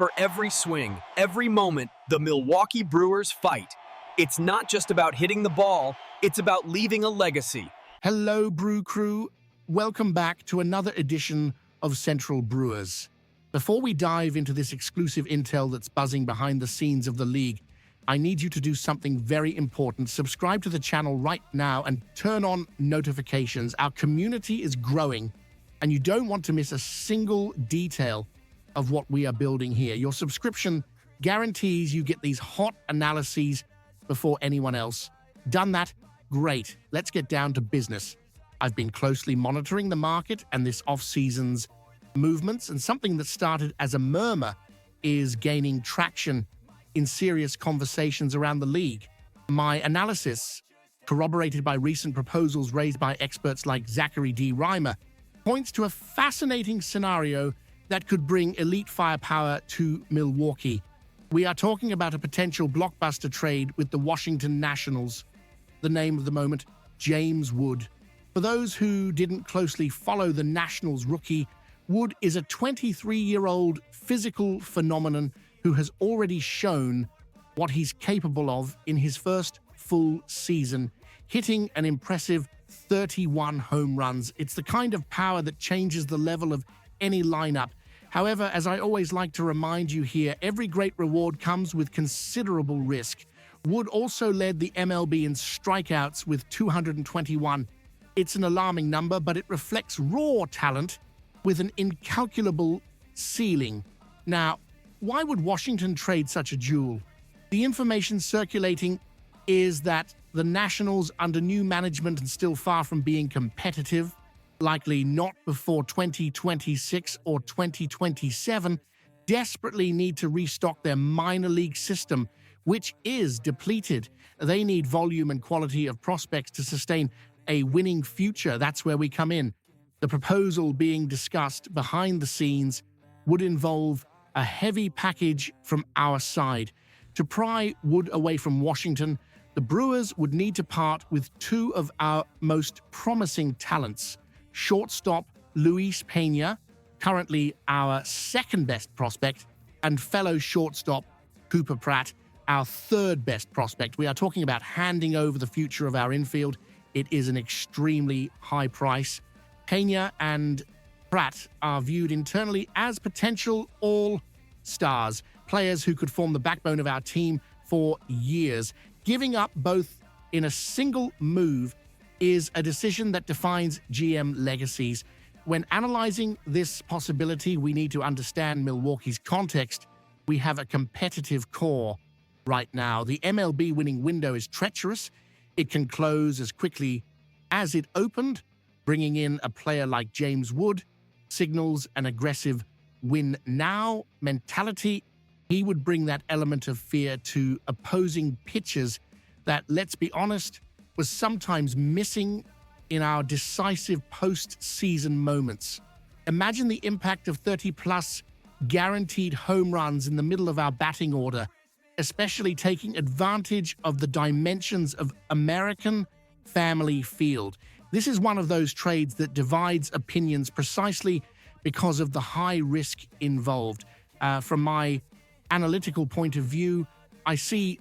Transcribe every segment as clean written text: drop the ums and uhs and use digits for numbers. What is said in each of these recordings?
For every swing, every moment, the Milwaukee Brewers fight. It's not just about hitting the ball, it's about leaving a legacy. Hello, Brew Crew. Welcome back to another edition of Central Brewers. Before we dive into this exclusive intel that's buzzing behind the scenes of the league, I need you to do something very important. Subscribe to the channel right now and turn on notifications. Our community is growing, and you don't want to miss a single detail of what we are building here. Your subscription guarantees you get these hot analyses before anyone else. Done that? Great. Let's get down to business. I've been closely monitoring the market and this off-season's movements, and something that started as a murmur is gaining traction in serious conversations around the league. My analysis, corroborated by recent proposals raised by experts like Zachary D. Reimer, points to a fascinating scenario that could bring elite firepower to Milwaukee. We are talking about a potential blockbuster trade with the Washington Nationals. The name of the moment, James Wood. For those who didn't closely follow the Nationals rookie, Wood is a 23-year-old physical phenomenon who has already shown what he's capable of in his first full season, hitting an impressive 31 home runs. It's the kind of power that changes the level of any lineup. However, as I always like to remind you here, every great reward comes with considerable risk. Wood also led the MLB in strikeouts with 221. It's an alarming number, but it reflects raw talent with an incalculable ceiling. Now, why would Washington trade such a jewel? The information circulating is that the Nationals, under new management and still far from being competitive, likely not before 2026 or 2027, desperately need to restock their minor league system, which is depleted. They need volume and quality of prospects to sustain a winning future. That's where we come in. The proposal being discussed behind the scenes would involve a heavy package from our side. To pry Wood away from Washington, the Brewers would need to part with two of our most promising talents. Shortstop Luis Pena, currently our second best prospect, and fellow shortstop Cooper Pratt, our third best prospect. We are talking about handing over the future of our infield. It is an extremely high price. Pena and Pratt are viewed internally as potential all-stars, players who could form the backbone of our team for years. Giving up both in a single move is a decision that defines GM legacies. When analyzing this possibility, we need to understand Milwaukee's context. We have a competitive core right now. The MLB winning window is treacherous. It can close as quickly as it opened. Bringing in a player like James Wood signals an aggressive win-now mentality. He would bring that element of fear to opposing pitchers that, let's be honest, was sometimes missing in our decisive post-season moments. Imagine the impact of 30-plus guaranteed home runs in the middle of our batting order, especially taking advantage of the dimensions of American Family Field. This is one of those trades that divides opinions precisely because of the high risk involved. From my analytical point of view, I see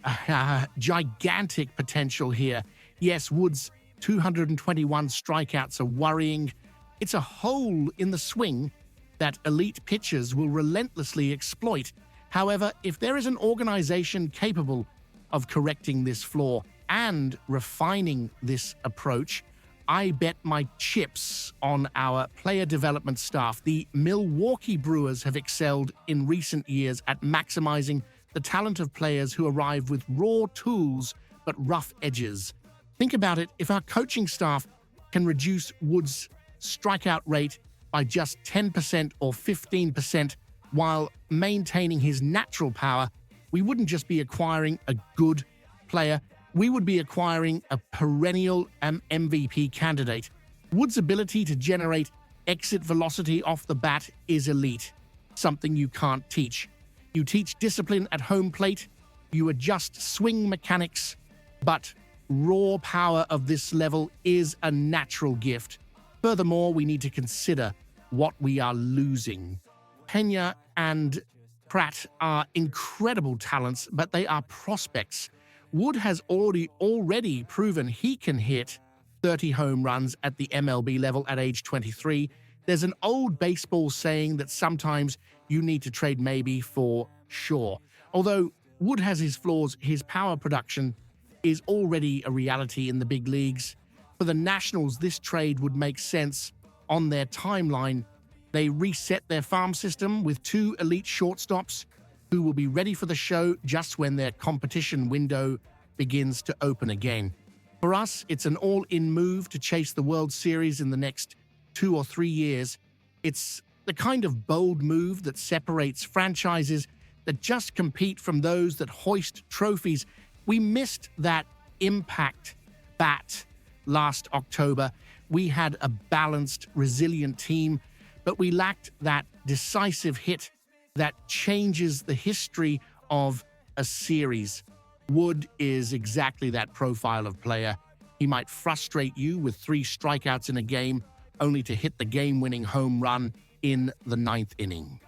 gigantic potential here. Yes, Wood's 221 strikeouts are worrying. It's a hole in the swing that elite pitchers will relentlessly exploit. However, if there is an organization capable of correcting this flaw and refining this approach, I bet my chips on our player development staff. The Milwaukee Brewers have excelled in recent years at maximizing the talent of players who arrive with raw tools but rough edges. Think about it, if our coaching staff can reduce Wood's strikeout rate by just 10% or 15% while maintaining his natural power, we wouldn't just be acquiring a good player, we would be acquiring a perennial MVP candidate. Wood's ability to generate exit velocity off the bat is elite, something you can't teach. You teach discipline at home plate, you adjust swing mechanics, but raw power of this level is a natural gift. Furthermore, we need to consider what we are losing. Pena and Pratt are incredible talents, but they are prospects. Wood has already proven he can hit 30 home runs at the MLB level at age 23. There's an old baseball saying that sometimes you need to trade maybe for sure. Although Wood has his flaws, his power production is already a reality in the big leagues. For the Nationals, this trade would make sense on their timeline. They reset their farm system with 2 elite shortstops who will be ready for the show just when their competition window begins to open again. For us, it's an all-in move to chase the World Series in the next 2 or 3 years. It's the kind of bold move that separates franchises that just compete from those that hoist trophies. We missed that impact bat last October. We had a balanced, resilient team, but we lacked that decisive hit that changes the history of a series. Wood is exactly that profile of player. He might frustrate you with 3 strikeouts in a game, only to hit the game-winning home run in the 9th inning.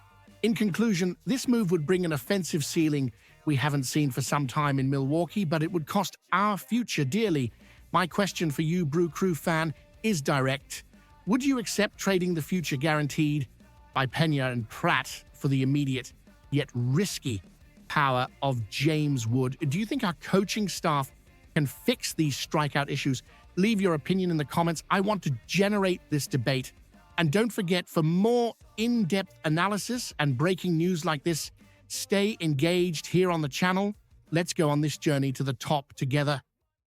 In conclusion, this move would bring an offensive ceiling we haven't seen for some time in Milwaukee, but it would cost our future dearly. My question for you, Brew Crew fan, is direct. Would you accept trading the future guaranteed by Pena and Pratt for the immediate yet risky power of James Wood? Do you think our coaching staff can fix these strikeout issues? Leave your opinion in the comments. I want to generate this debate. And don't forget, for more in-depth analysis and breaking news like this, stay engaged here on the channel. Let's go on this journey to the top together.